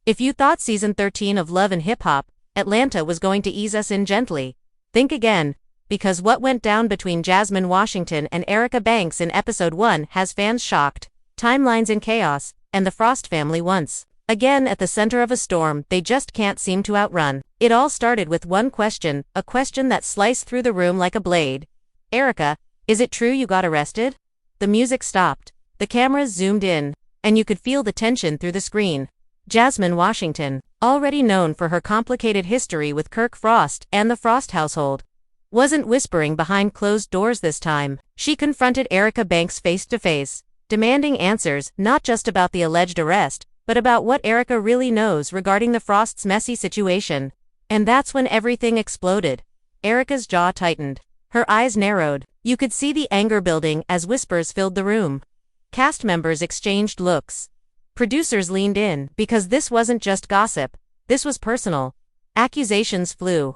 If you thought season 13 of Love and Hip Hop, Atlanta was going to ease us in gently, think again, because what went down between Jasmine Washington and Erica Banks in episode 1 has fans shocked, timelines in chaos, and the Frost family once again at the center of a storm they just can't seem to outrun. It all started with one question, a question that sliced through the room like a blade. Erica, is it true you got arrested? The music stopped, the cameras zoomed in, and you could feel the tension through the screen. Jasmine Washington, already known for her complicated history with Kirk Frost and the Frost household, wasn't whispering behind closed doors this time. She confronted Erica Banks face to face, demanding answers not just about the alleged arrest, but about what Erica really knows regarding the Frost's messy situation. And that's when everything exploded. Erica's jaw tightened. Her eyes narrowed. You could see the anger building as whispers filled the room. Cast members exchanged looks. Producers leaned in, because this wasn't just gossip. This was personal. Accusations flew.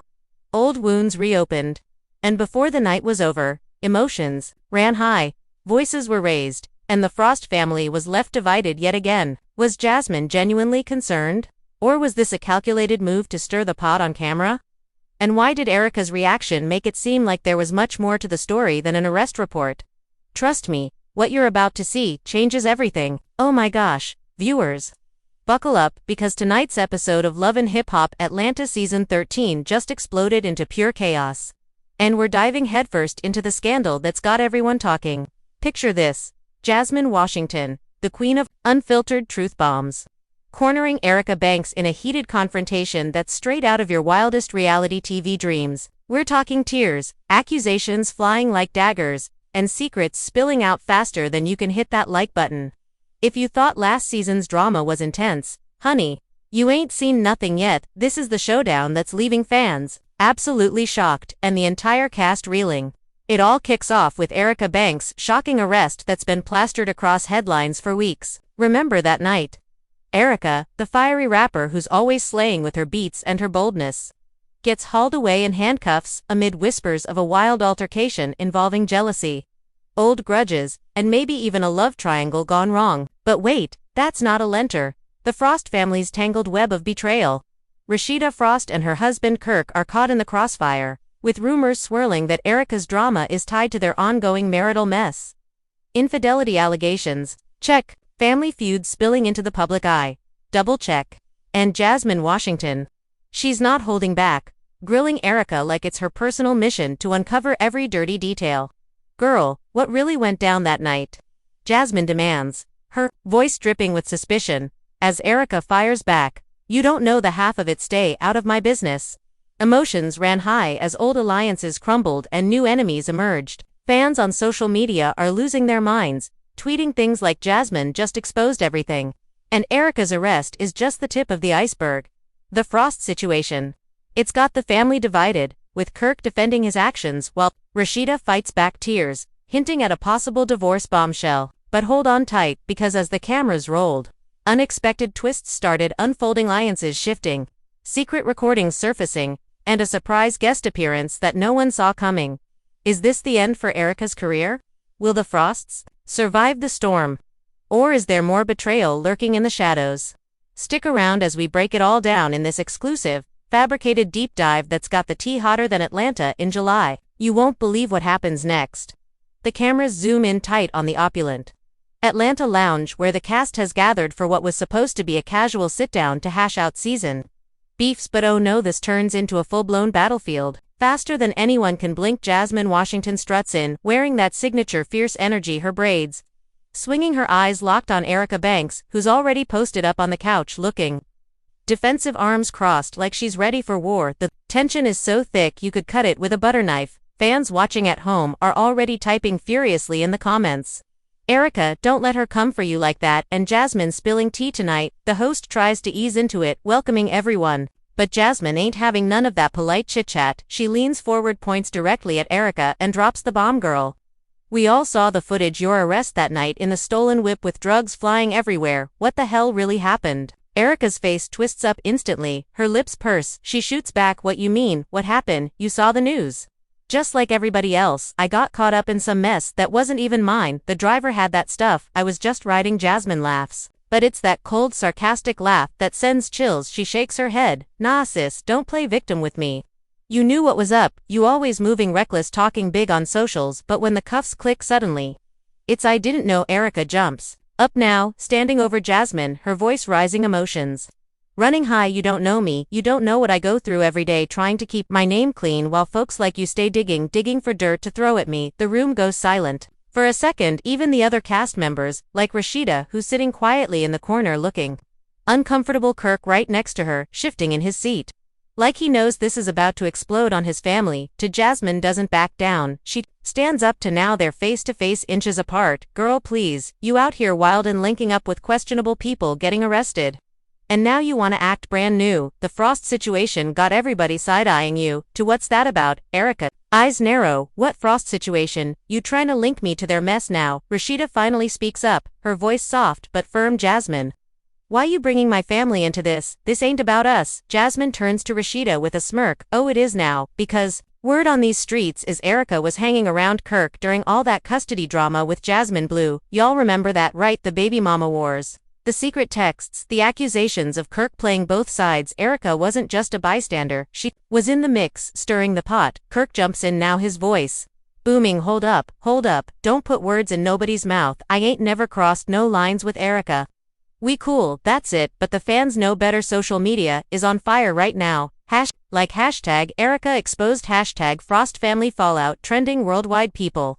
Old wounds reopened. And before the night was over, emotions ran high, voices were raised, and the Frost family was left divided yet again. Was Jasmine genuinely concerned? Or was this a calculated move to stir the pot on camera? And why did Erica's reaction make it seem like there was much more to the story than an arrest report? Trust me, what you're about to see changes everything. Oh my gosh, viewers. Buckle up, because tonight's episode of Love and Hip Hop Atlanta Season 13 just exploded into pure chaos. And we're diving headfirst into the scandal that's got everyone talking. Picture this. Jasmine Washington, the queen of unfiltered truth bombs, cornering Erica Banks in a heated confrontation that's straight out of your wildest reality TV dreams. We're talking tears, accusations flying like daggers, and secrets spilling out faster than you can hit that like button. If you thought last season's drama was intense, honey, you ain't seen nothing yet. This is the showdown that's leaving fans absolutely shocked and the entire cast reeling. It all kicks off with Erica Banks' shocking arrest that's been plastered across headlines for weeks. Remember that night? Erica, the fiery rapper who's always slaying with her beats and her boldness, gets hauled away in handcuffs amid whispers of a wild altercation involving jealousy, old grudges, and maybe even a love triangle gone wrong. But wait, that's not Atlanta. The Frost family's tangled web of betrayal. Rashida Frost and her husband Kirk are caught in the crossfire, with rumors swirling that Erica's drama is tied to their ongoing marital mess. Infidelity allegations, check. Family feuds spilling into the public eye, double check. And Jasmine Washington, she's not holding back, grilling Erica like it's her personal mission to uncover every dirty detail. Girl, what really went down that night? Jasmine demands, her voice dripping with suspicion, as Erica fires back, you don't know the half of it, stay out of my business. Emotions ran high as old alliances crumbled and new enemies emerged. Fans on social media are losing their minds, tweeting things like Jasmine just exposed everything, and Erica's arrest is just the tip of the iceberg. The Frost situation. It's got the family divided, with Kirk defending his actions while Rashida fights back tears, hinting at a possible divorce bombshell. But hold on tight, because as the cameras rolled, unexpected twists started unfolding, alliances shifting, secret recordings surfacing, and a surprise guest appearance that no one saw coming. Is this the end for Erica's career? Will the Frosts survive the storm? Or is there more betrayal lurking in the shadows? Stick around as we break it all down in this exclusive, fabricated deep dive that's got the tea hotter than Atlanta in July. You won't believe what happens next. The cameras zoom in tight on the opulent Atlanta lounge where the cast has gathered for what was supposed to be a casual sit-down to hash out season beefs, but oh no, this turns into a full-blown battlefield. Faster than anyone can blink, Jasmine Washington struts in, wearing that signature fierce energy, her braids swinging, her eyes locked on Erica Banks, who's already posted up on the couch looking defensive, arms crossed like she's ready for war. The tension is so thick you could cut it with a butter knife. Fans watching at home are already typing furiously in the comments. Erica, don't let her come for you like that. And Jasmine spilling tea tonight. The host tries to ease into it, welcoming everyone. But Jasmine ain't having none of that polite chit-chat. She leans forward, points directly at Erica, and drops the bomb. Girl, we all saw the footage, your arrest that night in the stolen whip with drugs flying everywhere. What the hell really happened? Erica's face twists up instantly, her lips purse. She shoots back, what you mean? What happened? You saw the news. Just like everybody else, I got caught up in some mess that wasn't even mine. The driver had that stuff, I was just riding. Jasmine laughs. But it's that cold, sarcastic laugh that sends chills. She shakes her head. Nah sis, don't play victim with me. You knew what was up, you always moving reckless, talking big on socials, but when the cuffs click suddenly. It's I didn't know. Erica jumps up now, standing over Jasmine, her voice rising, emotions running high. You don't know me, you don't know what I go through every day trying to keep my name clean while folks like you stay digging for dirt to throw at me. The room goes silent. For a second, even the other cast members, like Rashida, who's sitting quietly in the corner looking uncomfortable, Kirk right next to her, shifting in his seat. Like he knows this is about to explode on his family. To Jasmine doesn't back down. She stands up to now they're face to face, inches apart. Girl please, you out here wild and linking up with questionable people, getting arrested. And now you wanna act brand new. The Frost situation got everybody side-eyeing you. To what's that about, Erica? Eyes narrow. What Frost situation? You trying to link me to their mess now? Rashida finally speaks up, her voice soft but firm. Jasmine, why you bringing my family into this? This ain't about us. Jasmine turns to Rashida with a smirk. Oh, it is now, because word on these streets is Erica was hanging around Kirk during all that custody drama with Jasmine Blue. Y'all remember that, right? The baby mama wars. The secret texts, the accusations of Kirk playing both sides. Erica wasn't just a bystander, she was in the mix, stirring the pot. Kirk jumps in now, his voice booming. Hold up, don't put words in nobody's mouth. I ain't never crossed no lines with Erica. We cool, that's it, but the fans know better. Social media is on fire right now. Hashtag Erica exposed, hashtag Frost family fallout trending worldwide. People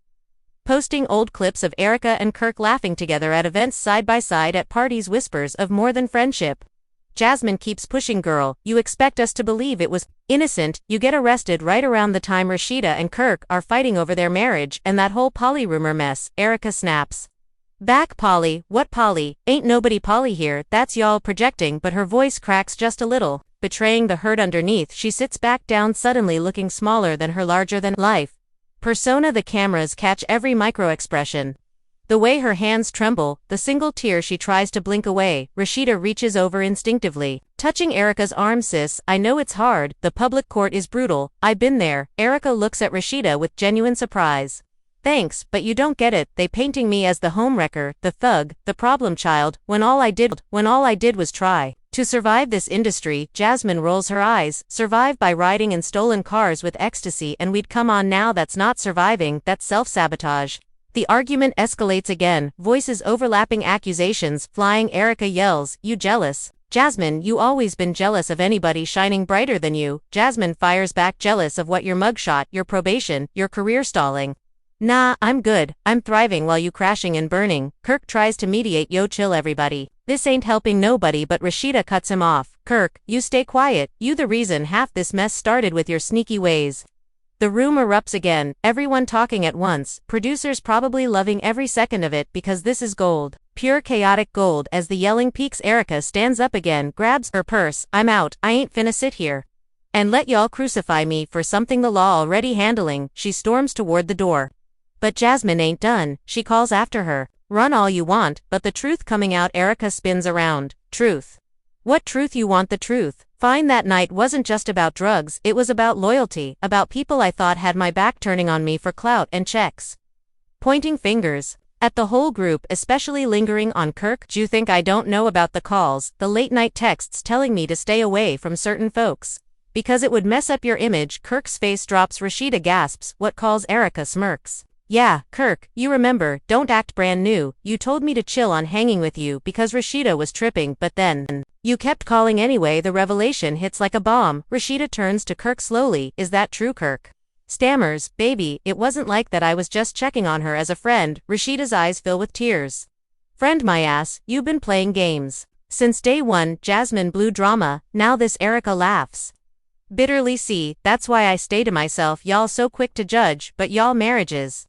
posting old clips of Erica and Kirk laughing together at events side by side at parties, whispers of more than friendship. Jasmine keeps pushing. Girl, you expect us to believe it was innocent. You get arrested right around the time Rashida and Kirk are fighting over their marriage and that whole Polly rumor mess. Erica snaps back. Polly? What Polly? Ain't nobody Polly here. That's y'all projecting. But her voice cracks just a little, betraying the hurt underneath. She sits back down, suddenly looking smaller than her larger-than-life persona. The cameras catch every micro-expression. The way her hands tremble, the single tear she tries to blink away. Rashida reaches over instinctively, touching Erica's arm. Sis, I know it's hard. The public court is brutal. I've been there. Erica looks at Rashida with genuine surprise. Thanks, but you don't get it. They painting me as the homewrecker, the thug, the problem child, when all I did was try to survive this industry. Jasmine rolls her eyes. Survive by riding in stolen cars with ecstasy and weed? Come on now, that's not surviving, that's self-sabotage. The argument escalates again, voices overlapping, accusations flying. Erica yells, you jealous? Jasmine, you always been jealous of anybody shining brighter than you. Jasmine fires back, jealous of what? Your mugshot, your probation, your career stalling. Nah, I'm good, I'm thriving while you crashing and burning. Kirk tries to mediate. Yo chill everybody. This ain't helping nobody. But Rashida cuts him off. Kirk, you stay quiet, you the reason half this mess started with your sneaky ways. The room erupts again, everyone talking at once, producers probably loving every second of it because this is gold. Pure chaotic gold. As the yelling peaks, Erica stands up again, grabs her purse. I'm out, I ain't finna sit here and let y'all crucify me for something the law already handling. She storms toward the door. But Jasmine ain't done, she calls after her. Run all you want, but the truth coming out. Erica spins around. Truth? What truth? You want the truth? Fine, that night wasn't just about drugs, it was about loyalty, about people I thought had my back turning on me for clout and checks. Pointing fingers at the whole group, especially lingering on Kirk. Do you think I don't know about the calls, the late night texts telling me to stay away from certain folks? Because it would mess up your image. Kirk's face drops. Rashida gasps. What calls? Erica smirks. Yeah, Kirk, you remember, don't act brand new. You told me to chill on hanging with you because Rashida was tripping, but then you kept calling anyway. The revelation hits like a bomb. Rashida turns to Kirk slowly. Is that true? Kirk stammers, baby, it wasn't like that. I was just checking on her as a friend. Rashida's eyes fill with tears. Friend my ass, you've been playing games since day one. Jasmine Blue drama, now this. Erica laughs bitterly. See, that's why I stay to myself. Y'all so quick to judge, but y'all marriages,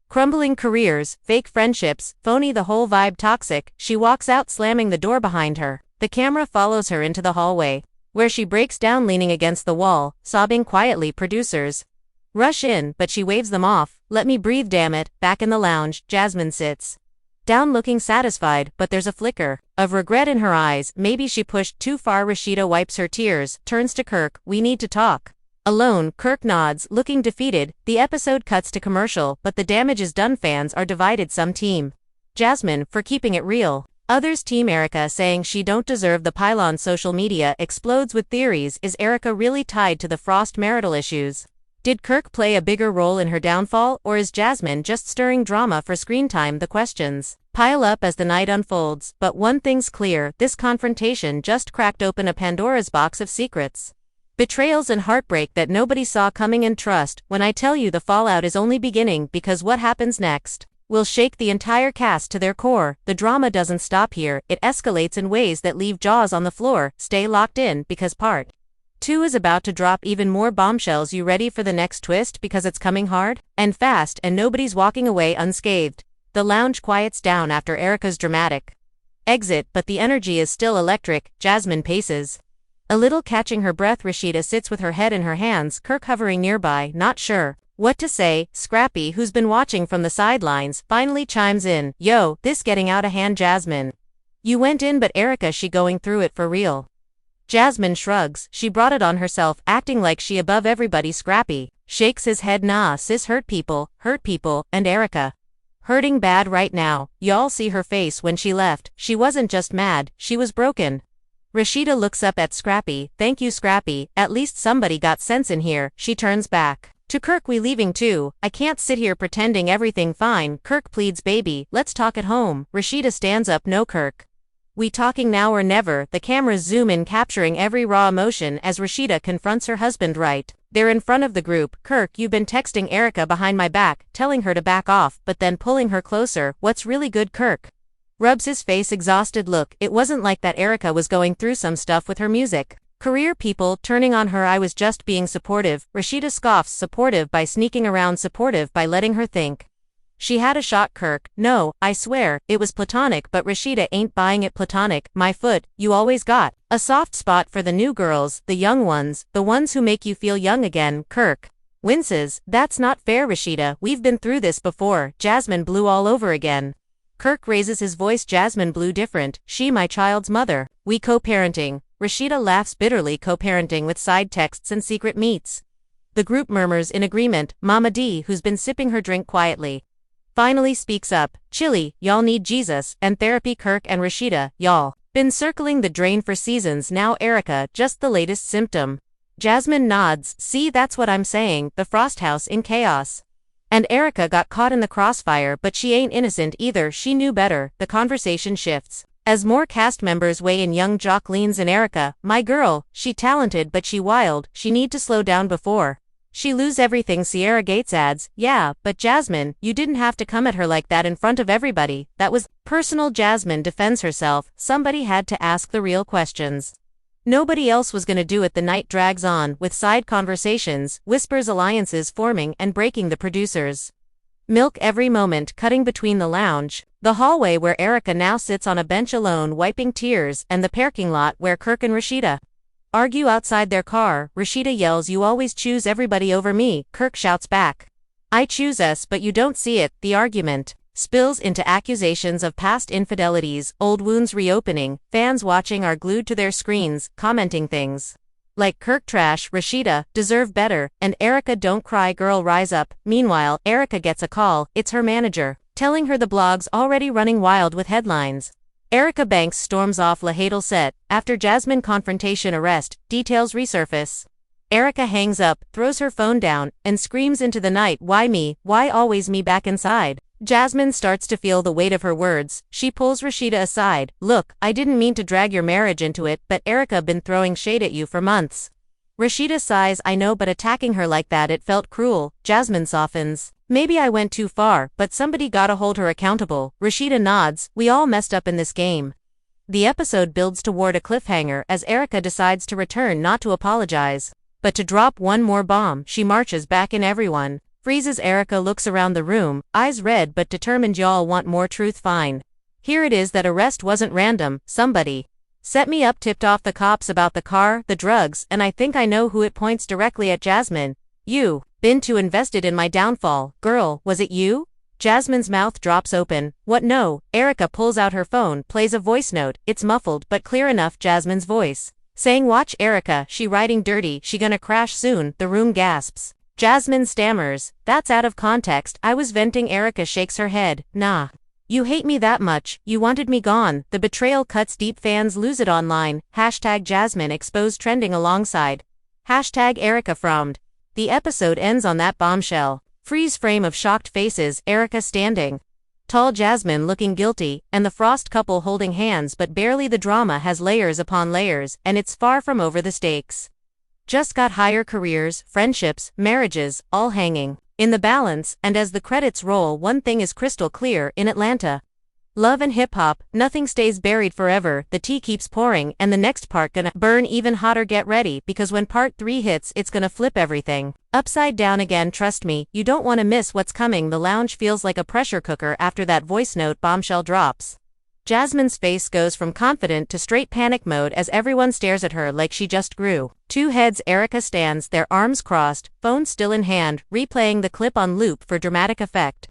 crumbling careers, fake friendships, phony, the whole vibe toxic. She walks out, slamming the door behind her. The camera follows her into the hallway, where she breaks down, leaning against the wall, sobbing quietly. Producers rush in, but she waves them off. Let me breathe, damn it. Back in the lounge, Jasmine sits down looking satisfied, but there's a flicker of regret in her eyes. Maybe she pushed too far. Rashida wipes her tears, turns to Kirk. We need to talk. Alone, Kirk nods, looking defeated. The episode cuts to commercial, but the damage is done. Fans are divided. Some team Jasmine for keeping it real, Others team Erica, saying she don't deserve the pylon. Social media explodes with theories. Is Erica really tied to the Frost marital issues? Did Kirk play a bigger role in her downfall, or is Jasmine just stirring drama for screen time? The questions pile up as the night unfolds, but one thing's clear: this confrontation just cracked open a Pandora's box of secrets. Betrayals and heartbreak that nobody saw coming. And trust when I tell you, the fallout is only beginning, because what happens next will shake the entire cast to their core. The drama doesn't stop here, it escalates in ways that leave jaws on the floor. Stay locked in, because part 2 is about to drop even more bombshells. You ready for the next twist? Because it's coming hard and fast, and nobody's walking away unscathed. The lounge quiets down after Erica's dramatic exit, but the energy is still electric. Jasmine paces a little, catching her breath. Rashida sits with her head in her hands, Kirk hovering nearby, not sure what to say. Scrappy, who's been watching from the sidelines, finally chimes in. Yo, this getting out of hand. Jasmine, you went in, but Erica, she going through it for real? Jasmine shrugs. She brought it on herself, acting like she above everybody. Scrappy shakes his head. Nah sis, hurt people, and Erica hurting bad right now. Y'all see her face when she left. She wasn't just mad, she was broken. Rashida looks up at Scrappy. Thank you, Scrappy, at least somebody got sense in here. She turns back to Kirk. We leaving too? I can't sit here pretending everything fine. Kirk pleads. Baby, let's talk at home. Rashida stands up. No, Kirk, we talking now or never. The cameras zoom in, capturing every raw emotion as Rashida confronts her husband right there in front of the group. Kirk, you've been texting Erica behind my back, telling her to back off, but then pulling her closer. What's really good? Kirk rubs his face, exhausted look. It wasn't like that. Erica was going through some stuff with her music career, people turning on her. I was just being supportive. Rashida scoffs. Supportive by sneaking around, supportive by letting her think she had a shot. Kirk, no, I swear, it was platonic. But Rashida ain't buying it. Platonic? My foot, you always got a soft spot for the new girls, the young ones, the ones who make you feel young again. Kirk winces. That's not fair, Rashida, we've been through this before. Jasmine Blue all over again. Kirk raises his voice. Jasmine Blue different, she my child's mother. We co-parenting. Rashida laughs bitterly. Co-parenting with side texts and secret meets. The group murmurs in agreement. Mama D, who's been sipping her drink quietly, finally speaks up. Chili, y'all need Jesus and therapy. Kirk and Rashida, y'all been circling the drain for seasons now. Erica, just the latest symptom. Jasmine nods. See, that's what I'm saying, the Frost house in chaos. And Erica got caught in the crossfire, but she ain't innocent either. She knew better. The conversation shifts as more cast members weigh in. Young Jock leans in. Erica, my girl, she talented but she wild, she need to slow down before she lose everything. Sierra Gates adds, yeah, but Jasmine, you didn't have to come at her like that in front of everybody. That was personal. Jasmine defends herself. Somebody had to ask the real questions. Nobody else was gonna do it. The night drags on, with side conversations, whispers, alliances forming and breaking. The producers milk every moment, cutting between the lounge, the hallway where Erica now sits on a bench alone wiping tears, and the parking lot where Kirk and Rashida argue outside their car. Rashida yells, you always choose everybody over me. Kirk shouts back, I choose us, but you don't see it. The argument spills into accusations of past infidelities, old wounds reopening. Fans watching are glued to their screens, commenting things like Kirk trash, Rashida deserve better, and Erica don't cry girl rise up. Meanwhile, Erica gets a call. It's her manager, telling her the blog's already running wild with headlines. Erica Banks storms off LHHATL set after Jasmine confrontation. Arrest details resurface. Erica hangs up, throws her phone down, and screams into the night, why me, why always me? Back inside, Jasmine starts to feel the weight of her words. She pulls Rashida aside. Look, I didn't mean to drag your marriage into it, but Erica been throwing shade at you for months. Rashida sighs. I know, but attacking her like that, it felt cruel. Jasmine softens. Maybe I went too far, but somebody gotta hold her accountable. Rashida nods. We all messed up in this game. The episode builds toward a cliffhanger as Erica decides to return, not to apologize, but to drop one more bomb. She marches back in. Everyone freezes. Erica looks around the room, eyes red but determined. Y'all want more truth? Fine. Here it is. That arrest wasn't random. Somebody set me up, tipped off the cops about the car, the drugs, and I think I know who. It points directly at Jasmine. You been too invested in my downfall. Girl, was it you? Jasmine's mouth drops open. What? No. Erica pulls out her phone, plays a voice note. It's muffled but clear enough. Jasmine's voice saying, watch Erica, she riding dirty, she gonna crash soon. The room gasps. Jasmine stammers, that's out of context, I was venting. Erica shakes her head. Nah. You hate me that much, you wanted me gone, the betrayal cuts deep, fans lose it online, #Jasmine exposed trending alongside #Erica frowned. The episode ends on that bombshell. Freeze frame of shocked faces, Erica standing tall, Jasmine looking guilty, and the Frost couple holding hands, but barely. The drama has layers upon layers, and it's far from over. The stakes just got higher, careers, friendships, marriages, all hanging in the balance, and as the credits roll, one thing is crystal clear: in Atlanta love and hip-hop, nothing stays buried forever, the tea keeps pouring, and the next part gonna burn even hotter. Get ready, because when part 3 hits, it's gonna flip everything upside down again. Trust me, you don't want to miss what's coming. The lounge feels like a pressure cooker after that voice note bombshell drops. Jasmine's face goes from confident to straight panic mode as everyone stares at her like she just grew 2 heads. Erica stands there, arms crossed, phone still in hand, replaying the clip on loop for dramatic effect.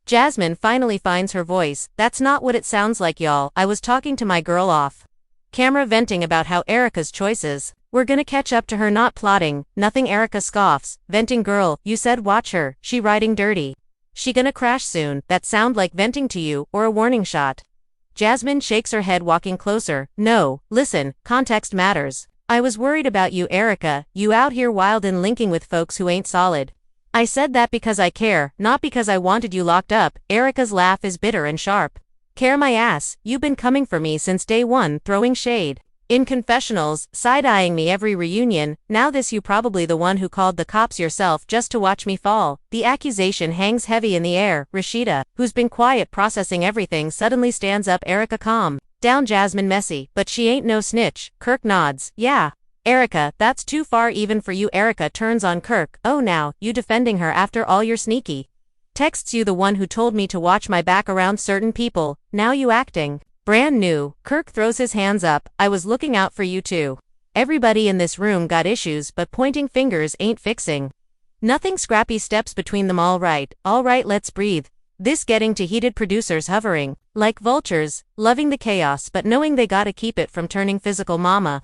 Jasmine finally finds her voice. That's not what it sounds like, y'all. I was talking to my girl off camera, venting about how Erica's choices were gonna catch up to her, not plotting nothing. Erica scoffs, venting. Girl, you said watch her, she riding dirty. She gonna crash soon. That sound like venting to you, or a warning shot? Jasmine shakes her head, walking closer. No, listen, context matters. I was worried about you, Erica, you out here wild and linking with folks who ain't solid. I said that because I care, not because I wanted you locked up. Erica's laugh is bitter and sharp. Care my ass, you've been coming for me since day one, throwing shade in confessionals, side-eyeing me every reunion. Now this, you probably the one who called the cops yourself just to watch me fall. The accusation hangs heavy in the air. Rashida, who's been quiet processing everything, suddenly stands up. Erica, calm down. Jasmine, messy, but she ain't no snitch. Kirk nods. Yeah. Erica, that's too far even for you. Erica turns on Kirk. Oh, now, you defending her after all your sneaky texts? You the one who told me to watch my back around certain people, now you acting brand new. Kirk throws his hands up. I was looking out for you too. Everybody in this room got issues, but pointing fingers ain't fixing nothing. Scrappy steps between them. All right, let's breathe. This getting too heated. Producers hovering like vultures, loving the chaos but knowing they gotta keep it from turning physical. Mama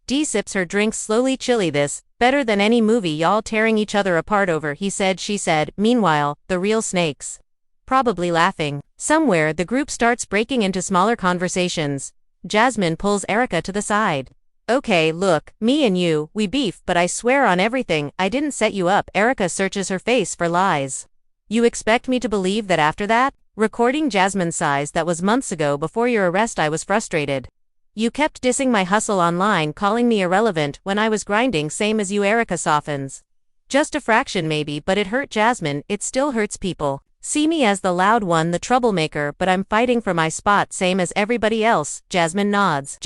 D sips her drink slowly. Chilly. This better than any movie, y'all tearing each other apart over he said, she said. Meanwhile, the real snakes probably laughing somewhere. The group starts breaking into smaller conversations. Jasmine pulls Erica to the side. Okay, look, me and you, we beef, but I swear on everything, I didn't set you up. Erica searches her face for lies. You expect me to believe that after that recording? Jasmine sighs. That was months ago, before your arrest. I was frustrated. You kept dissing my hustle online, calling me irrelevant when I was grinding, same as you. Erica softens. Just a fraction maybe, but it hurt. Jasmine, it still hurts. People see me as the loud one, the troublemaker, but I'm fighting for my spot, same as everybody else. Jasmine nods.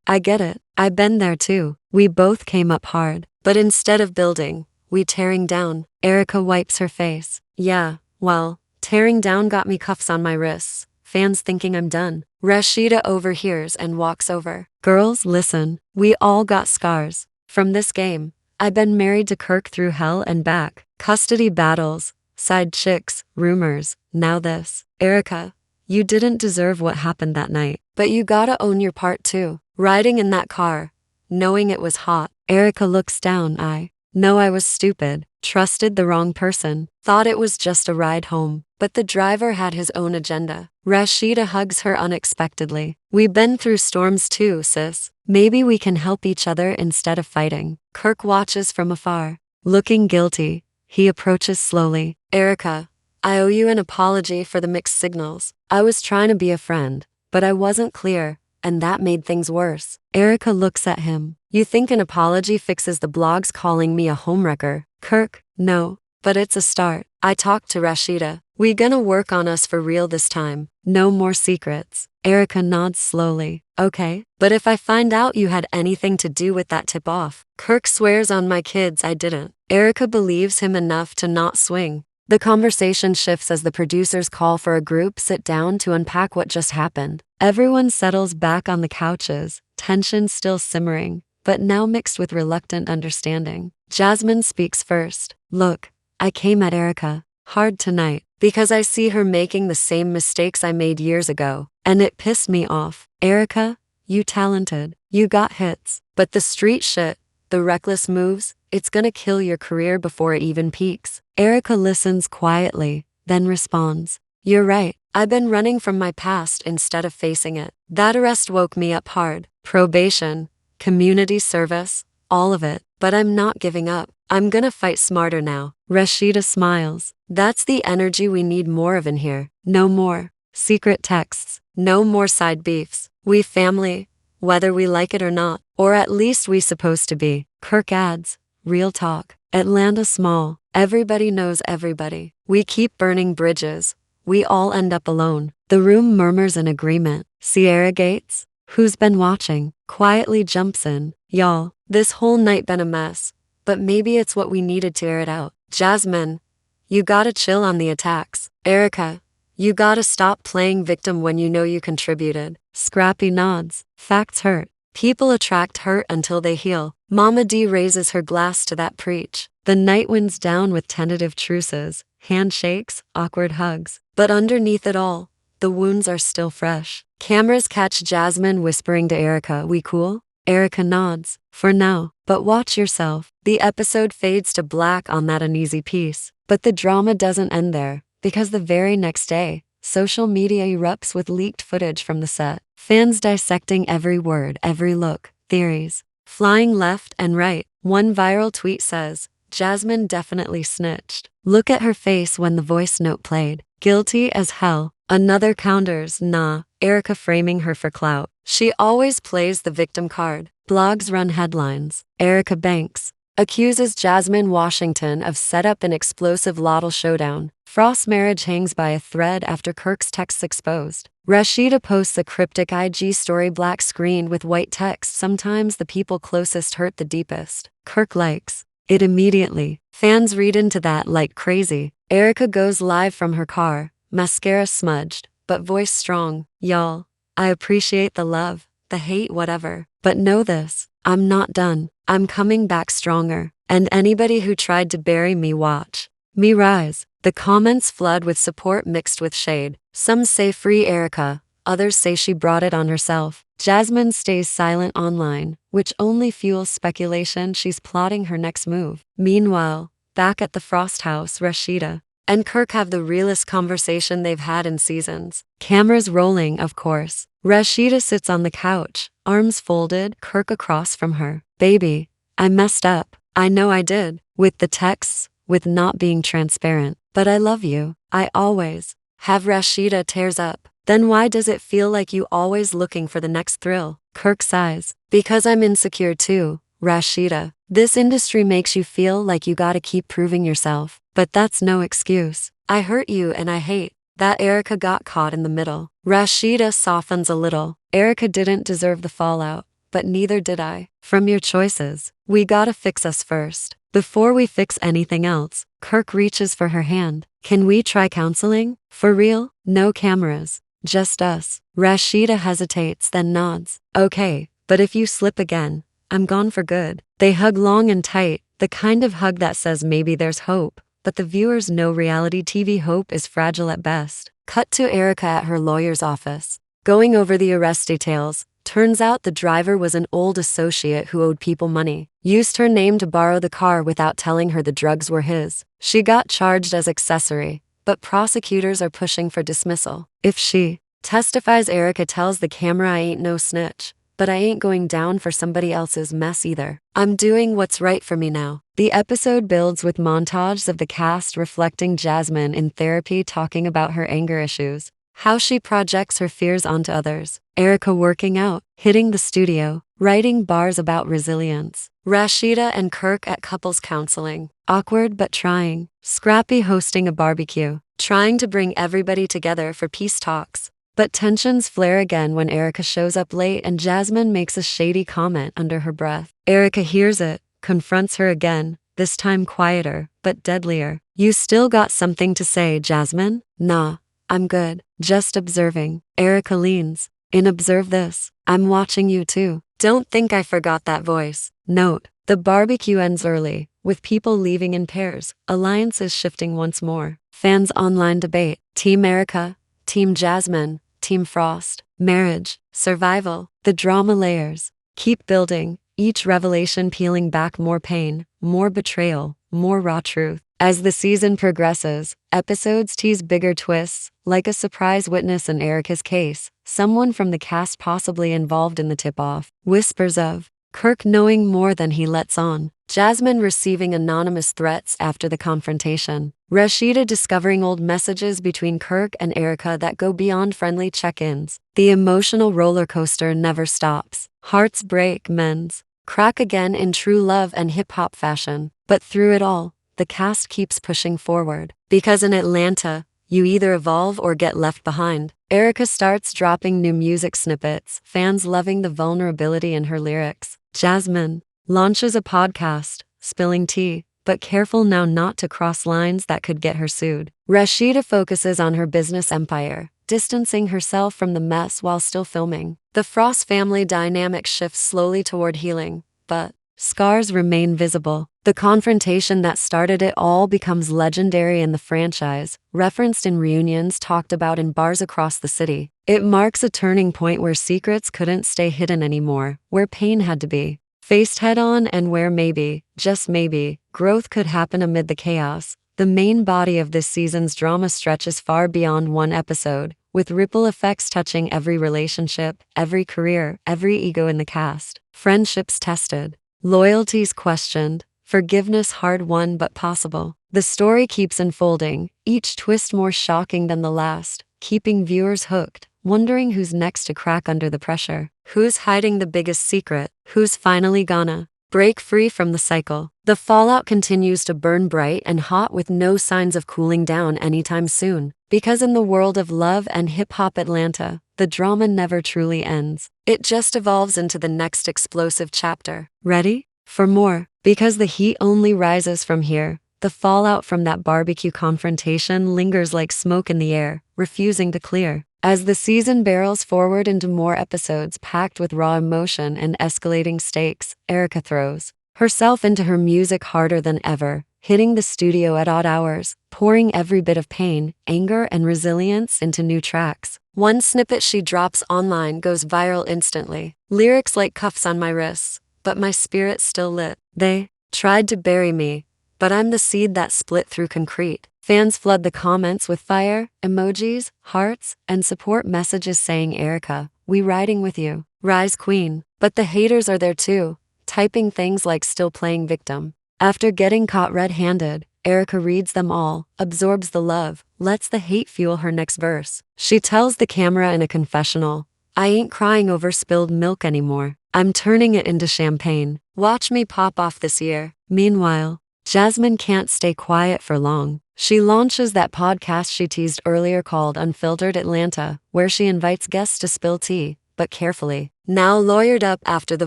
I get it. I've been there too. We both came up hard, but instead of building, we tearing down. Erica wipes her face. Yeah, well, tearing down got me cuffs on my wrists. Fans thinking I'm done. Rashida overhears and walks over. Girls, listen. We all got scars from this game. I've been married to Kirk through hell and back. Custody battles, side chicks, rumors, now this. Erica, you didn't deserve what happened that night, but you gotta own your part too. Riding in that car, knowing it was hot. Erica looks down. I know I was stupid, trusted the wrong person, thought it was just a ride home, but the driver had his own agenda. Rashida hugs her unexpectedly. We've been through storms too, sis. Maybe we can help each other instead of fighting. Kirk watches from afar, looking guilty. He approaches slowly. Erica, I owe you an apology for the mixed signals. I was trying to be a friend, but I wasn't clear, and that made things worse. Erica looks at him. You think an apology fixes the blogs calling me a homewrecker? Kirk, no, but it's a start. I talked to Rashida. We gonna work on us for real this time. No more secrets. Erica nods slowly. Okay, but if I find out you had anything to do with that tip-off? Kirk swears on my kids I didn't. Erica believes him enough to not swing. The conversation shifts as the producers call for a group sit down to unpack what just happened. Everyone settles back on the couches, tension still simmering, but now mixed with reluctant understanding. Jasmine speaks first. Look, I came at Erica hard tonight because I see her making the same mistakes I made years ago, and it pissed me off. Erica, you talented, you got hits, but the street shit, the reckless moves, it's gonna kill your career before it even peaks. Erica listens quietly, then responds. You're right. I've been running from my past instead of facing it. That arrest woke me up hard. Probation, community service, all of it. But I'm not giving up. I'm gonna fight smarter now. Rashida smiles. That's the energy we need more of in here. No more secret texts. No more side beefs. We family, whether we like it or not. Or at least we supposed to be. Kirk adds. Real talk. Atlanta small. Everybody knows everybody. We keep burning bridges. We all end up alone. The room murmurs in agreement. Sierra Gates, who's been watching, quietly jumps in. Y'all, this whole night been a mess. But maybe it's what we needed to air it out. Jasmine, you gotta chill on the attacks. Erica, you gotta stop playing victim when you know you contributed. Scrappy nods. Facts hurt. People attract hurt until they heal. Mama D raises her glass to that preach. The night winds down with tentative truces, handshakes, awkward hugs. But underneath it all, the wounds are still fresh. Cameras catch Jasmine whispering to Erica, "We cool?" Erica nods. For now, but watch yourself. The episode fades to black on that uneasy piece. But the drama doesn't end there, because the very next day, social media erupts with leaked footage from the set. Fans dissecting every word, every look, theories, flying left and right. One viral tweet says, Jasmine definitely snitched. Look at her face when the voice note played. Guilty as hell. Another counters, nah, Erica framing her for clout. She always plays the victim card. Blogs run headlines. Erica Banks accuses Jasmine Washington of set up an explosive LHATL showdown. Frost's marriage hangs by a thread after Kirk's texts exposed. Rashida posts a cryptic IG story black screen with white text. Sometimes the people closest hurt the deepest. Kirk likes it immediately. Fans read into that like crazy. Erica goes live from her car, mascara smudged, but voice strong. Y'all, I appreciate the love, the hate, whatever. But know this, I'm not done. I'm coming back stronger. And anybody who tried to bury me, watch me rise. The comments flood with support mixed with shade. Some say free Erica, others say she brought it on herself. Jasmine stays silent online, which only fuels speculation she's plotting her next move. Meanwhile, back at the Frost house, Rashida and Kirk have the realest conversation they've had in seasons. Cameras rolling, of course. Rashida sits on the couch, arms folded, Kirk across from her. Baby, I messed up. I know I did. With the texts, with not being transparent. But I love you. I always have. Rashida tears up. Then why does it feel like you always looking for the next thrill? Kirk sighs. Because I'm insecure too, Rashida. This industry makes you feel like you gotta keep proving yourself. But that's no excuse. I hurt you and I hate that Erica got caught in the middle. Rashida softens a little. Erica didn't deserve the fallout, but neither did I. From your choices, we gotta fix us first. Before we fix anything else, Kirk reaches for her hand. Can we try counseling? For real? No cameras. Just us. Rashida hesitates, then nods. Okay, but if you slip again, I'm gone for good. They hug long and tight, the kind of hug that says maybe there's hope. But the viewers know reality TV hope is fragile at best. Cut to Erica at her lawyer's office, going over the arrest details. Turns out the driver was an old associate who owed people money. Used her name to borrow the car without telling her the drugs were his. She got charged as accessory, but prosecutors are pushing for dismissal. If she testifies, Erica tells the camera, I ain't no snitch, but I ain't going down for somebody else's mess either. I'm doing what's right for me now. The episode builds with montages of the cast reflecting Jasmine in therapy talking about her anger issues, how she projects her fears onto others. Erica working out, hitting the studio, writing bars about resilience. Rashida and Kirk at couples counseling, awkward but trying. Scrappy hosting a barbecue, trying to bring everybody together for peace talks. But tensions flare again when Erica shows up late and Jasmine makes a shady comment under her breath. Erica hears it, confronts her again, this time quieter, but deadlier. You still got something to say, Jasmine? Nah, I'm good. Just observing. Erica leans in. Observe this. I'm watching you too. Don't think I forgot that voice. Note, the barbecue ends early, with people leaving in pairs. Alliances shifting once more. Fans online debate. Team Erica, Team Jasmine, Team Frost. Marriage, survival. The drama layers keep building, each revelation peeling back more pain, more betrayal, more raw truth. As the season progresses, episodes tease bigger twists, like a surprise witness in Erica's case, someone from the cast possibly involved in the tip-off, whispers of Kirk knowing more than he lets on, Jasmine receiving anonymous threats after the confrontation, Rashida discovering old messages between Kirk and Erica that go beyond friendly check-ins. The emotional roller coaster never stops. Hearts break, mends crack again in true love and hip-hop fashion. But through it all, the cast keeps pushing forward. Because in Atlanta, you either evolve or get left behind. Erica starts dropping new music snippets, fans loving the vulnerability in her lyrics. Jasmine launches a podcast, spilling tea, but careful now not to cross lines that could get her sued. Rashida focuses on her business empire, distancing herself from the mess while still filming. The Frost family dynamic shifts slowly toward healing, but scars remain visible. The confrontation that started it all becomes legendary in the franchise, referenced in reunions, talked about in bars across the city. It marks a turning point where secrets couldn't stay hidden anymore, where pain had to be faced head-on, and where maybe, just maybe, growth could happen amid the chaos. The main body of this season's drama stretches far beyond one episode, with ripple effects touching every relationship, every career, every ego in the cast. Friendships tested, loyalties questioned, forgiveness hard-won but possible. The story keeps unfolding, each twist more shocking than the last, keeping viewers hooked, wondering who's next to crack under the pressure. Who's hiding the biggest secret? Who's finally gonna break free from the cycle? The fallout continues to burn bright and hot with no signs of cooling down anytime soon. Because in the world of love and hip-hop Atlanta, the drama never truly ends. It just evolves into the next explosive chapter. Ready for more? Because the heat only rises from here. The fallout from that barbecue confrontation lingers like smoke in the air, refusing to clear. As the season barrels forward into more episodes packed with raw emotion and escalating stakes, Erica throws herself into her music harder than ever, hitting the studio at odd hours, pouring every bit of pain, anger, and resilience into new tracks. One snippet she drops online goes viral instantly. Lyrics like cuffs on my wrists, but my spirit's still lit. They tried to bury me, but I'm the seed that split through concrete. Fans flood the comments with fire, emojis, hearts, and support messages saying, Erica, we riding with you. Rise queen. But the haters are there too, typing things like still playing victim. After getting caught red-handed, Erica reads them all, absorbs the love, lets the hate fuel her next verse. She tells the camera in a confessional, I ain't crying over spilled milk anymore. I'm turning it into champagne. Watch me pop off this year. Meanwhile, Jasmine can't stay quiet for long. She launches that podcast she teased earlier called Unfiltered Atlanta, where she invites guests to spill tea, but carefully. Now lawyered up after the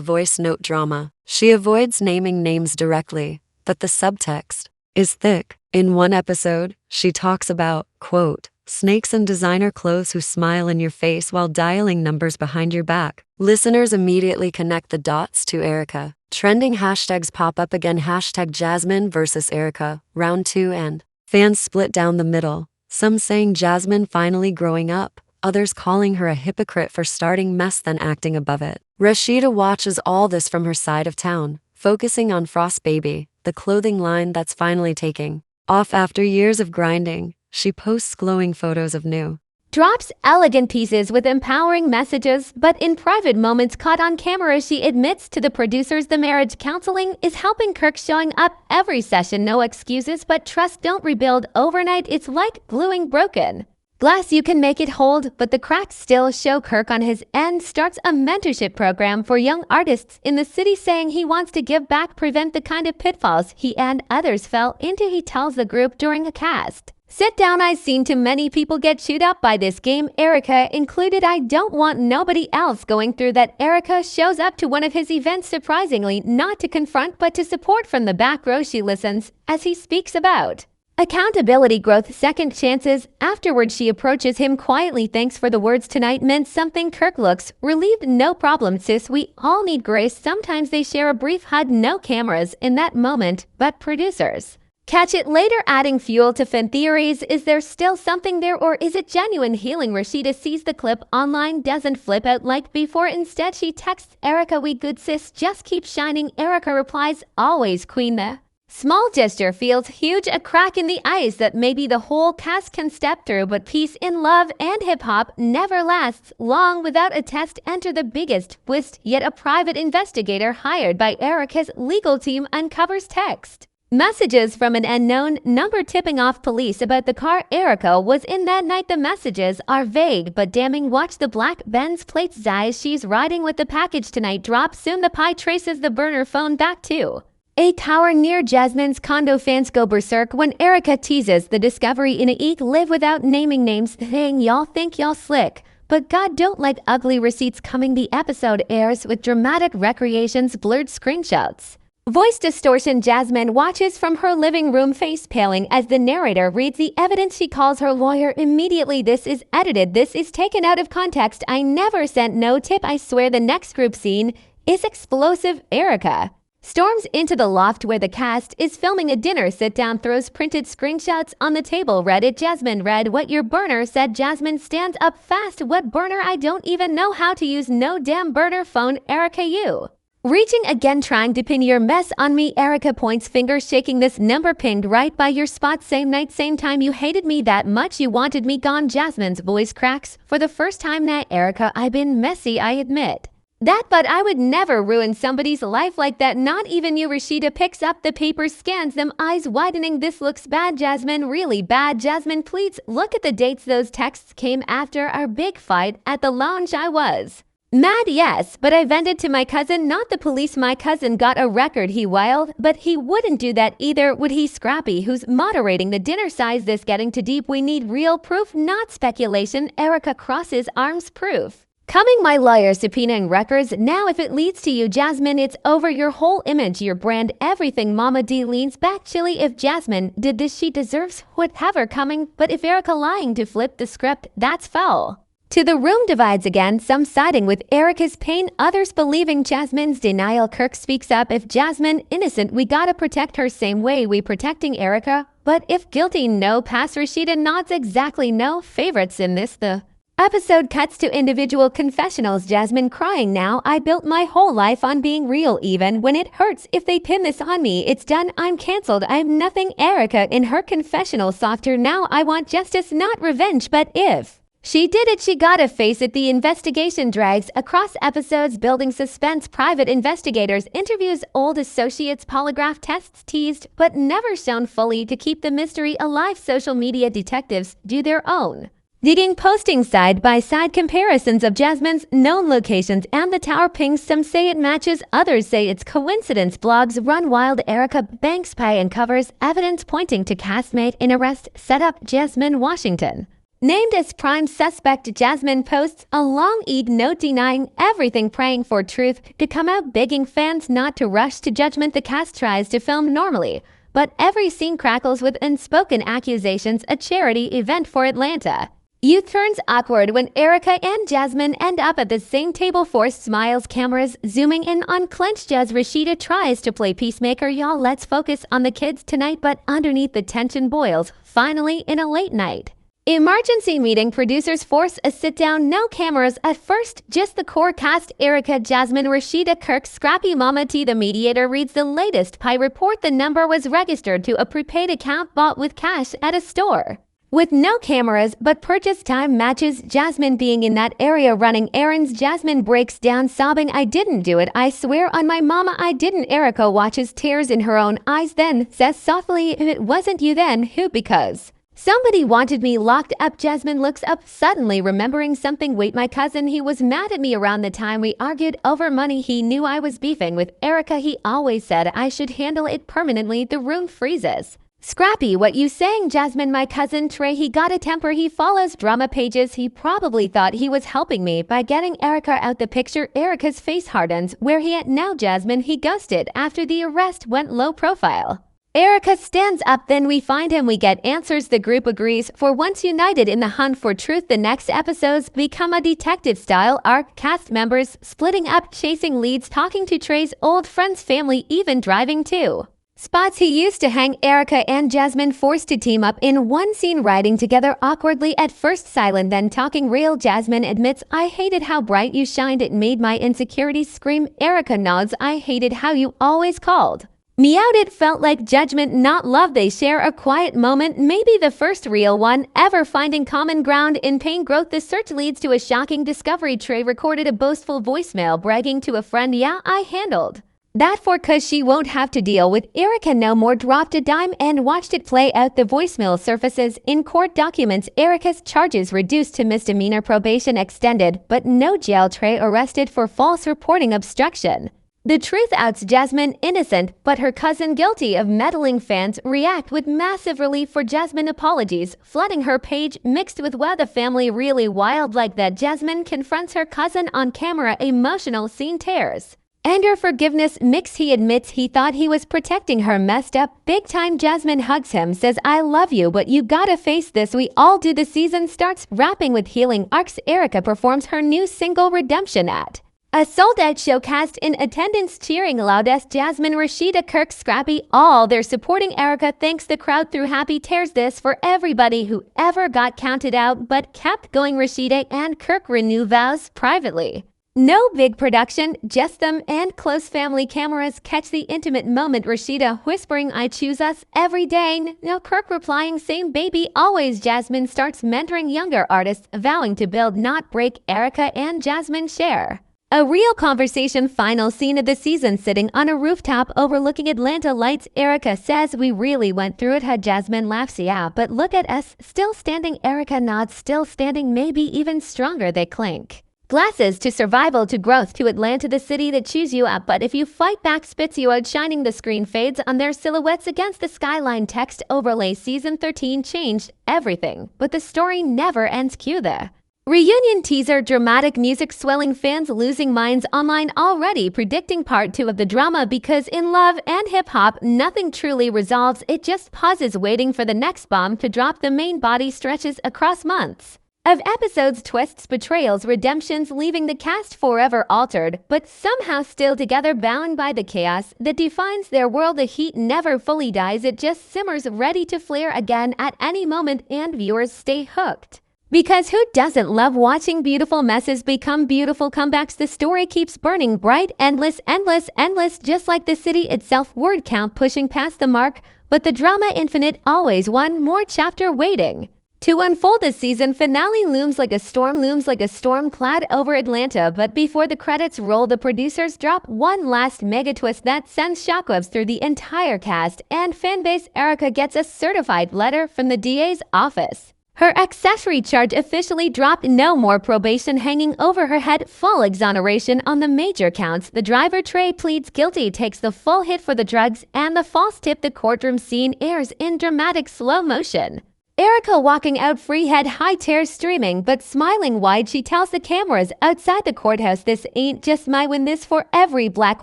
voice note drama, she avoids naming names directly, but the subtext is thick. In one episode, she talks about, quote, snakes in designer clothes who smile in your face while dialing numbers behind your back. Listeners immediately connect the dots to Erica. Trending hashtags pop up again, hashtag Jasmine versus Erica, round 2, and fans split down the middle, some saying Jasmine finally growing up, others calling her a hypocrite for starting mess then acting above it. Rashida watches all this from her side of town, focusing on Frost Baby, the clothing line that's finally taking off after years of grinding. She posts glowing photos of new drops elegant pieces with empowering messages, but in private moments caught on camera she admits to the producers the marriage counseling is helping Kirk, showing up every session, no excuses, but trust don't rebuild overnight, it's like gluing broken glass, you can make it hold, but the cracks still show. Kirk on his end starts a mentorship program for young artists in the city, saying he wants to give back, prevent the kind of pitfalls he and others fell into. He tells the group during a cast sit down, I've seen too many people get chewed up by this game, Erica included. I don't want nobody else going through that. Erica shows up to one of his events, surprisingly not to confront but to support from the back row. She listens as he speaks about accountability, growth, second chances. Afterward she approaches him quietly. Thanks for the words tonight, meant something. Kirk looks relieved. No problem sis, we all need grace. Sometimes they share a brief hug, no cameras in that moment, but producers catch it later, adding fuel to fan theories. Is there still something there, or is it genuine healing? Rashida sees the clip online, doesn't flip out like before. Instead, she texts Erica, we good sis, just keep shining. Erica replies, always queen. The Small gesture feels huge, a crack in the ice that maybe the whole cast can step through, but peace in love and hip-hop never lasts long without a test. Enter the biggest twist yet. A private investigator hired by Erica's legal team uncovers text messages from an unknown number tipping off police about the car Erica was in that night. The messages are vague but damning. Watch the black Benz plates eyes. She's riding with the package tonight. Drop soon. The pie traces the burner phone back to a tower near Jasmine's condo. Fans go berserk when Erica teases the discovery in a Eek Live without naming names, saying y'all think y'all slick, but God don't like ugly receipts coming. The episode airs with dramatic recreations, blurred screenshots, voice distortion. Jasmine watches from her living room, face paling as the narrator reads the evidence. She calls her lawyer immediately. This is edited. This is taken out of context. I never sent no tip. I swear the next group scene is explosive. Erica storms into the loft where the cast is filming a dinner sit-down, throws printed screenshots on the table. Read it. Jasmine read what your burner said. Jasmine stands up fast. What burner? I don't even know how to use no damn burner phone. Erica, you reaching again, trying to pin your mess on me. Erica points finger, shaking this number pinged right by your spot. Same night, same time. You hated me that much. You wanted me gone. Jasmine's voice cracks for the first time. Now, Erica, I've been messy, I admit that, but I would never ruin somebody's life like that. Not even you. Rashida picks up the paper, scans them, eyes widening. This looks bad, Jasmine, really bad. Jasmine pleads, look at the dates. Those texts came after our big fight at the lounge. I was mad, yes, but I vented to my cousin, not the police. My cousin got a record, he wailed, but he wouldn't do that either, would he? Scrappy, who's moderating the dinner, sighs, this getting too deep. We need real proof, not speculation. Erica crosses arms. Proof coming. My lawyer subpoenaing records. Now if it leads to you, Jasmine, it's over. Your whole image, your brand, everything. Mama D leans back chilly. If Jasmine did this, she deserves whatever coming, but if Erica lying to flip the script, that's foul. To the room divides again, some siding with Erica's pain, others believing Jasmine's denial. Kirk speaks up. If Jasmine innocent, we gotta protect her same way we protecting Erica, but if guilty, no. Pass. Rashida nods. Exactly, no favorites in this. The episode cuts to individual confessionals. Jasmine crying now. I built my whole life on being real, even when it hurts. If they pin this on me, it's done. I'm canceled. I'm nothing. Erica in her confessional, softer now. I want justice, not revenge, but if she did it, she gotta face it. The investigation drags across episodes, building suspense. Private investigators interviews old associates, polygraph tests teased but never shown fully to keep the mystery alive. Social media detectives do their own digging, posting side-by-side comparisons of Jasmine's known locations and the tower pings. Some say it matches, others say it's coincidence. Blogs run wild. Erica Banks Pie uncovers evidence pointing to castmate in arrest. Set up. Jasmine Washington named as prime suspect. Jasmine posts a long note denying everything, praying for truth to come out, begging fans not to rush to judgment. The cast tries to film normally, but every scene crackles with unspoken accusations. A charity event for Atlanta youth turns awkward when Erica and Jasmine end up at the same table. Forced smiles, cameras zooming in on clenched jaws. Rashida tries to play peacemaker. Y'all, let's focus on the kids tonight, but underneath the tension boils. Finally, in a late night emergency meeting, producers force a sit-down, no cameras at first, just the core cast: Erica, Jasmine, Rashida, Kirk, Scrappy, Mama T. The mediator reads the latest pie report. The number was registered to a prepaid account bought with cash at a store with no cameras, but purchase time matches Jasmine being in that area running errands. Jasmine breaks down sobbing, I didn't do it. I swear on my mama I didn't. Erica watches tears in her own eyes, then says softly, if it wasn't you, then who? Because somebody wanted me locked up. Jasmine looks up, suddenly remembering something. Wait, my cousin, he was mad at me around the time we argued over money. He knew I was beefing with Erica. He always said I should handle it permanently. The room freezes. Scrappy, what you saying? Jasmine, my cousin Trey, he got a temper. He follows drama pages. He probably thought he was helping me by getting Erica out the picture. Erica's face hardens. Where he at now? Jasmine, he ghosted after the arrest went low profile. Erica stands up, then we find him. We get answers. The group agrees. For once united in the hunt for truth, the next episodes become a detective-style arc. Cast members splitting up, chasing leads, talking to Trey's old friends, family, even driving to spots he used to hang. Erica and Jasmine forced to team up in one scene, riding together awkwardly, at first silent, then talking real. Jasmine admits, I hated how bright you shined. It made my insecurities scream. Erica nods, I hated how you always called Meowed. It felt like judgment, not love. They share a quiet moment, maybe the first real one ever, finding common ground in pain growth. The search leads to a shocking discovery. Trey recorded a boastful voicemail bragging to a friend, "Yeah, I handled that for cause she won't have to deal with Erica no more." Dropped a dime and watched it play out. The voicemail surfaces in court documents. Erica's charges reduced to misdemeanor, probation extended, but no jail. Trey arrested for false reporting obstruction. The truth outs Jasmine innocent, but her cousin guilty of meddling. Fans react with massive relief for Jasmine apologies, flooding her page, mixed with "wow, the family really wild like that." Jasmine confronts her cousin on camera, emotional scene tears and her forgiveness mix. He admits he thought he was protecting her, messed up big time. Jasmine hugs him, says, "I love you, but you gotta face this. We all do." The season starts wrapping with healing arcs. Erica performs her new single Redemption at a sold-out show, cast in attendance cheering loud as Jasmine, Rashida, Kirk, Scrappy, all there supporting Erica. Thanks the crowd through happy tears. This for everybody who ever got counted out but kept going. Rashida and Kirk renew vows privately. No big production, just them and close family. Cameras catch the intimate moment. Rashida whispering, "I choose us every day." No, Kirk replying, "Same baby always." Jasmine starts mentoring younger artists, vowing to build not break. Erica and Jasmine share a real conversation. Final scene of the season, sitting on a rooftop overlooking Atlanta lights. Erica says, "We really went through it." Jasmine laughs, "Yeah, but look at us, still standing." Erica nods, "Still standing, maybe even stronger." They clink glasses to survival, to growth, to Atlanta, the city that chews you up, but if you fight back, spits you out. Shining the screen fades on their silhouettes against the skyline. Text overlay. Season 13 changed everything, but the story never ends. Cue the reunion teaser. Dramatic music swelling, fans losing minds online already predicting part 2 of the drama, because in love and hip-hop, nothing truly resolves. It just pauses, waiting for the next bomb to drop. The main body stretches across months of episodes, twists, betrayals, redemptions, leaving the cast forever altered, but somehow still together, bound by the chaos that defines their world. The heat never fully dies, it just simmers, ready to flare again at any moment, and viewers stay hooked. Because who doesn't love watching beautiful messes become beautiful comebacks? The story keeps burning bright, endless, endless, endless, just like the city itself. Word count pushing past the mark, but the drama infinite, always one more chapter waiting to unfold. The season finale looms like a storm cloud over Atlanta, but before the credits roll, the producers drop one last mega twist that sends shockwaves through the entire cast and fanbase. Erica gets a certified letter from the DA's office. Her accessory charge officially dropped. No more probation hanging over her head. Full exoneration on the major counts. The driver, Trey, pleads guilty, takes the full hit for the drugs and the false tip. The courtroom scene airs in dramatic slow motion. Erica walking out free, head high, tears streaming, but smiling wide. She tells the cameras outside the courthouse, "This ain't just my win, this for every black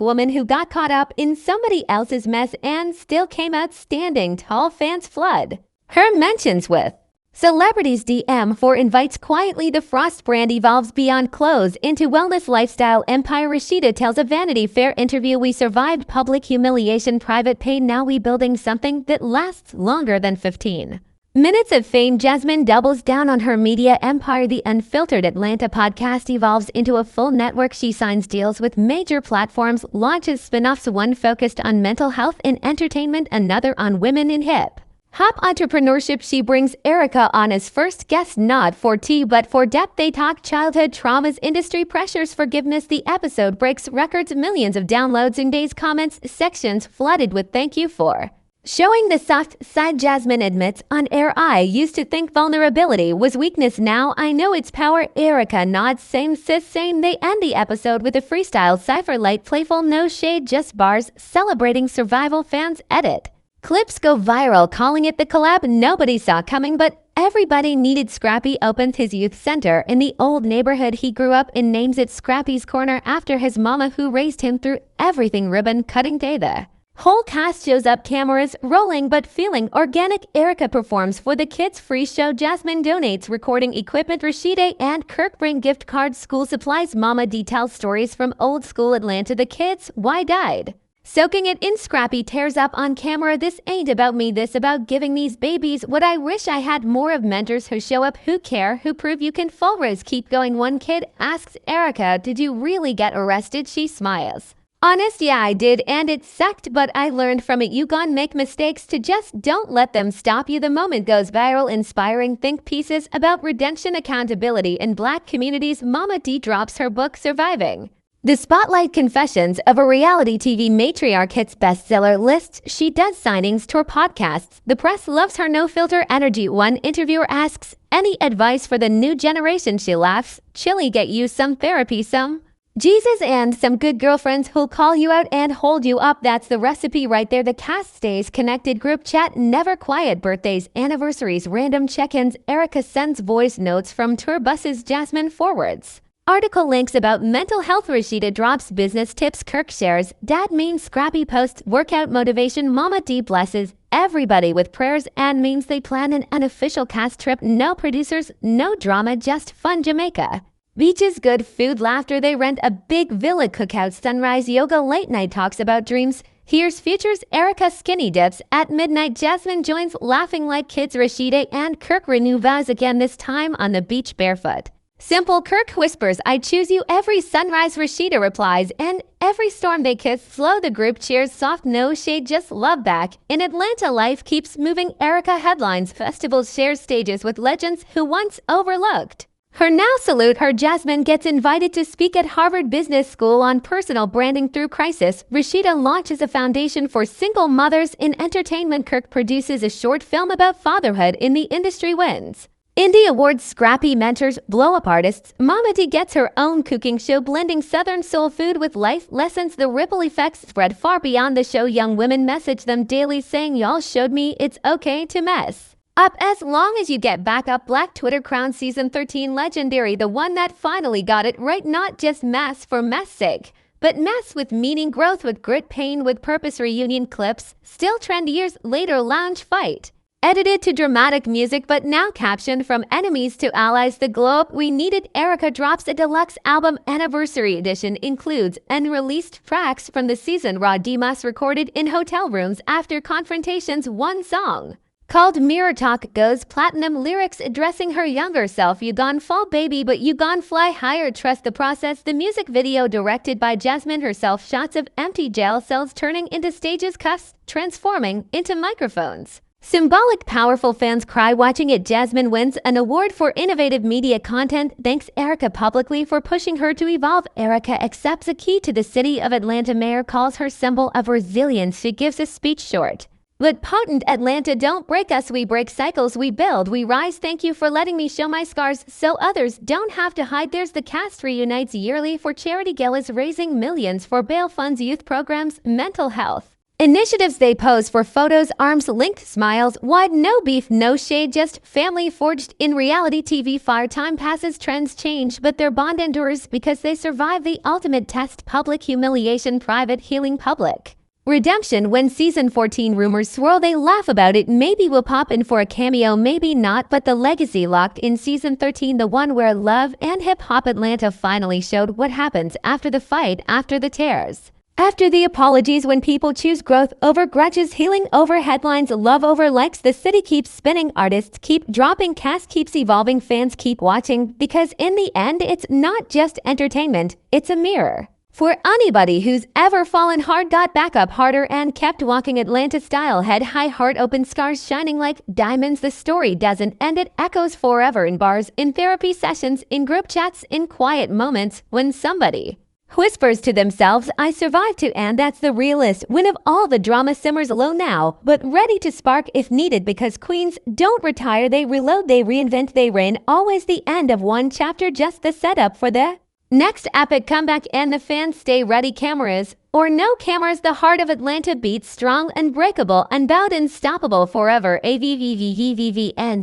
woman who got caught up in somebody else's mess and still came out standing tall." Fans flood her mentions with celebrities. DM for invites quietly. The Frost brand evolves beyond clothes into wellness lifestyle empire. Rashida tells a Vanity Fair interview, "We survived public humiliation, private pain, now we building something that lasts longer than 15 minutes of fame." Jasmine doubles down on her media empire. The Unfiltered Atlanta podcast evolves into a full network. She signs deals with major platforms, launches spin-offs, one focused on mental health and entertainment, another on women in hip hop entrepreneurship. She brings Erica on as first guest, not for tea but for depth. They talk childhood traumas, industry pressures, forgiveness. The episode breaks records, millions of downloads in days. Comments sections flooded with "thank you for showing the soft side." Jasmine admits on air, "I used to think vulnerability was weakness, now I know it's power." Erica nods, "Same sis, same." They end the episode with a freestyle cipher, light, playful, no shade, just bars, celebrating survival. Fans edit clips go viral, calling it the collab nobody saw coming, but everybody needed. Scrappy opens his youth center in the old neighborhood he grew up in, names it Scrappy's Corner after his mama who raised him through everything. Ribbon cutting day. The whole cast shows up, cameras rolling but feeling organic. Erica performs for the kids' free show. Jasmine donates recording equipment. Rashida and Kirk bring gift cards, school supplies. Mama details stories from old school Atlanta. The kids, why died soaking it in. Scrappy tears up on camera, "This ain't about me, this about giving these babies what I wish I had more of." Mentors who show up, who care, who prove you can full res keep going. One kid asks Erica, "Did you really get arrested?" She smiles, Honest, yeah, I did, and it sucked, but I learned from it. You gon' make mistakes to just don't let them stop you. The moment goes viral, inspiring think pieces about redemption, accountability in Black communities. Mama D drops her book, Surviving. The Spotlight Confessions of a Reality TV Matriarch hits bestseller lists. She does signings, tour podcasts. The press loves her no-filter energy. One interviewer asks, any advice for the new generation? She laughs, chilly, get you some therapy, some Jesus, and some good girlfriends who'll call you out and hold you up. That's the recipe right there. The cast stays connected. Group chat never quiet. Birthdays, anniversaries, random check-ins. Erica sends voice notes from tour buses. Jasmine forwards article links about mental health. Rashida drops business tips. Kirk shares dad memes. Scrappy posts workout motivation. Mama D blesses everybody with prayers and means. They plan an unofficial cast trip. No producers, no drama, just fun. Jamaica beaches, good food, laughter. They rent a big villa. Cookout, sunrise, yoga, late night talks about dreams. Here's futures. Erica skinny dips at midnight. Jasmine joins laughing like kids. Rashida and Kirk renew vows again, this time on the beach barefoot. Simple. Kirk whispers, I choose you every sunrise. Rashida replies, and every storm. They kiss slow. The group cheers soft, no shade, just love back. In Atlanta, life keeps moving. Erica headlines festivals, shares stages with legends who once overlooked her now salute her. Jasmine gets invited to speak at Harvard Business School on personal branding through crisis. Rashida launches a foundation for single mothers in entertainment. Kirk produces a short film about fatherhood in the industry. Wins Indie Awards. Scrappy mentors blow-up artists. Mama D gets her own cooking show, blending Southern soul food with life lessons. The ripple effects spread far beyond the show. Young women message them daily saying, y'all showed me it's okay to mess up as long as you get back up. Black Twitter crown season 13 legendary, the one that finally got it right. Not just mess for mess sake, but mess with meaning, growth with grit, pain with purpose. Reunion clips still trend years later. Lounge fight edited to dramatic music, but now captioned from enemies to allies. The glow up we needed. Erica drops a deluxe album. Anniversary edition includes unreleased tracks from the season. Raw Dimas recorded in hotel rooms after confrontations. One song called Mirror Talk goes platinum. Lyrics addressing her younger self. You gon' fall baby, but you gon' fly higher. Trust the process. The music video directed by Jasmine herself. Shots of empty jail cells turning into stages, cuffs transforming into microphones. Symbolic, powerful. Fans cry watching it. Jasmine wins an award for innovative media content. Thanks Erica publicly for pushing her to evolve. Erica accepts a key to the city of Atlanta. Mayor calls her symbol of resilience. She gives a speech short but potent. Atlanta, don't break us. We break cycles. We build. We rise. Thank you for letting me show my scars so others don't have to hide theirs. The cast reunites yearly for charity galas, raising millions for bail funds, youth programs, mental health initiatives. They pose for photos, arms linked, smiles wide. No beef, no shade, just family forged in reality TV fire. Time passes, trends change, but their bond endures because they survive the ultimate test. Public humiliation, private healing, public redemption. When season 14 rumors swirl, they laugh about it. Maybe we'll pop in for a cameo, maybe not, but the legacy locked in season 13, the one where love and hip-hop. Atlanta finally showed what happens after the fight, after the tears, after the apologies, when people choose growth over grudges, healing over headlines, love over likes. The city keeps spinning, artists keep dropping, cast keeps evolving, fans keep watching, because in the end, it's not just entertainment, it's a mirror for anybody who's ever fallen hard, got back up harder, and kept walking. Atlanta style, head high, heart open, scars shining like diamonds. The story doesn't end, it echoes forever in bars, in therapy sessions, in group chats, in quiet moments when somebody whispers to themselves, I survived too. And that's the realest win of all. The drama simmers low now, but ready to spark if needed, because queens don't retire, they reload, they reinvent, they reign. Always the end of one chapter, just the setup for the next epic comeback, and the fans stay ready. Cameras or no cameras, the heart of Atlanta beats strong, unbreakable, unbowed, unstoppable, forever. And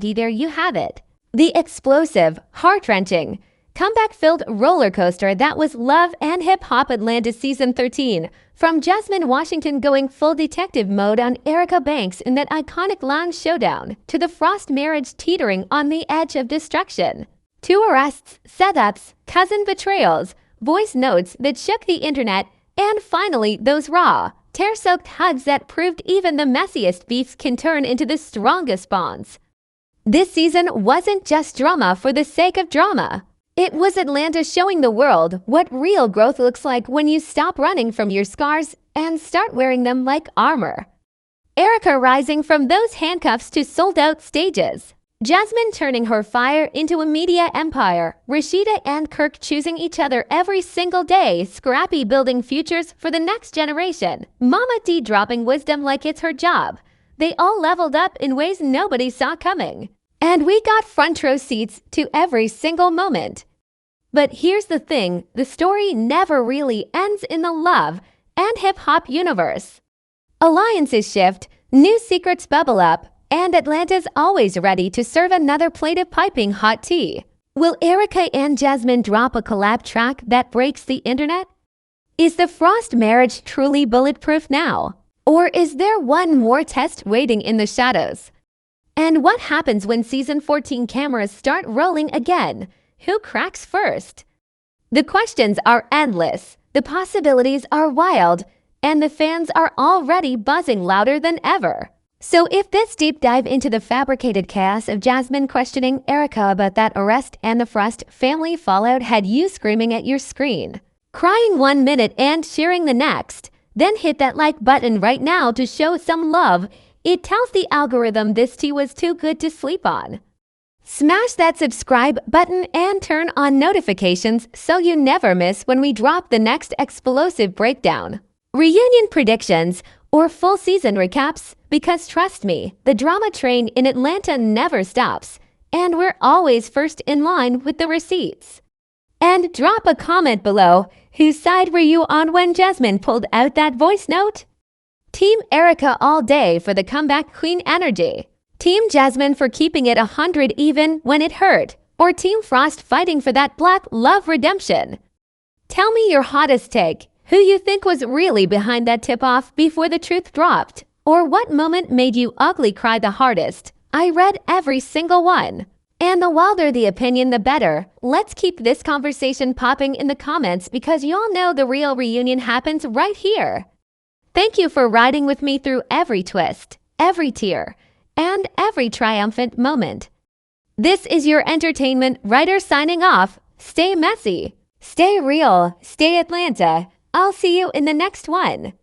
there you have it. The explosive, heart-wrenching, comeback-filled roller coaster that was love and hip-hop. Atlanta season 13. From Jasmine Washington going full detective mode on Erica Banks in that iconic lounge showdown, to the Frost marriage teetering on the edge of destruction, to arrests, setups, cousin betrayals, voice notes that shook the internet, and finally those raw, tear-soaked hugs that proved even the messiest beefs can turn into the strongest bonds. This season wasn't just drama for the sake of drama. It was Atlanta showing the world what real growth looks like when you stop running from your scars and start wearing them like armor. Erica rising from those handcuffs to sold-out stages. Jasmine turning her fire into a media empire. Rashida and Kirk choosing each other every single day. Scrappy building futures for the next generation. Mama D dropping wisdom like it's her job. They all leveled up in ways nobody saw coming. And we got front row seats to every single moment. But here's the thing, the story never really ends in the love and hip-hop universe. Alliances shift, new secrets bubble up, and Atlanta's always ready to serve another plate of piping hot tea. Will Erica and Jasmine drop a collab track that breaks the internet? Is the Frost marriage truly bulletproof now? Or is there one more test waiting in the shadows? And what happens when season 14 cameras start rolling again? Who cracks first? The questions are endless, the possibilities are wild, and the fans are already buzzing louder than ever. So if this deep dive into the fabricated chaos of Jasmine questioning Erica about that arrest and the Frost family fallout had you screaming at your screen, crying 1 minute and cheering the next, then hit that like button right now to show some love. It tells the algorithm this tea was too good to sleep on. Smash that subscribe button and turn on notifications so you never miss when we drop the next explosive breakdown, reunion predictions, or full season recaps, because trust me, the drama train in Atlanta never stops, and we're always first in line with the receipts. And drop a comment below, whose side were you on when Jasmine pulled out that voice note? Team Erica all day for the comeback queen energy. Team Jasmine for keeping it 100 even when it hurt, or Team Frost fighting for that black love redemption? Tell me your hottest take, who you think was really behind that tip-off before the truth dropped, or what moment made you ugly cry the hardest. I read every single one. And the wilder the opinion, the better. Let's keep this conversation popping in the comments because y'all know the real reunion happens right here. Thank you for riding with me through every twist, every tear, and every triumphant moment. This is your entertainment writer signing off. Stay messy, stay real, stay Atlanta. I'll see you in the next one.